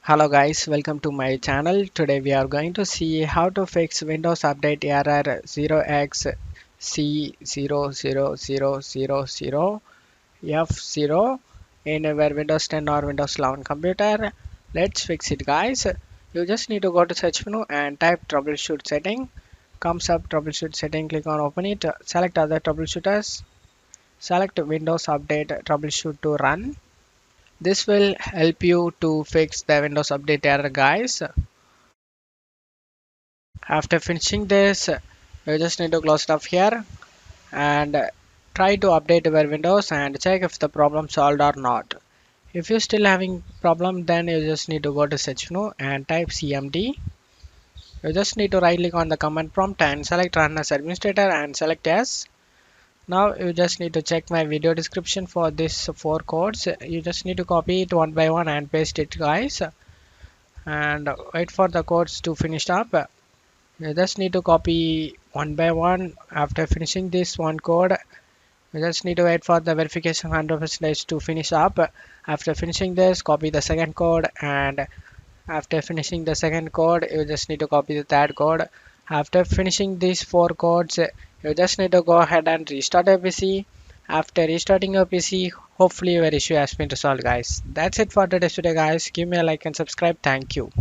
Hello guys, welcome to my channel. Today we are going to see how to fix Windows Update error 0xc00000f0 in our Windows 10 or Windows 11 computer. Let's fix it guys. You just need to go to search menu and type troubleshoot setting. Comes up troubleshoot setting, click on open it, select other troubleshooters, select Windows Update troubleshoot to run. This will help you to fix the Windows Update error guys. After finishing this, you just need to close it off here and try to update your Windows and check if the problem solved or not. If you're still having problem, then you just need to go to search menu and type cmd. You just need to right click on the command prompt and select run as administrator and select yes. Now you just need to check my video description for this 4 codes. You just need to copy it one by one and paste it guys, and wait for the codes to finish up. You just need to copy one by one. After finishing this one code, you just need to wait for the verification 100% to finish up. After finishing this, copy the second code, and after finishing the second code, you just need to copy the third code. After finishing these 4 codes, you just need to go ahead and restart your PC. After restarting your PC, hopefully your issue has been resolved guys. That's it for today's video guys. Give me a like and subscribe. Thank you.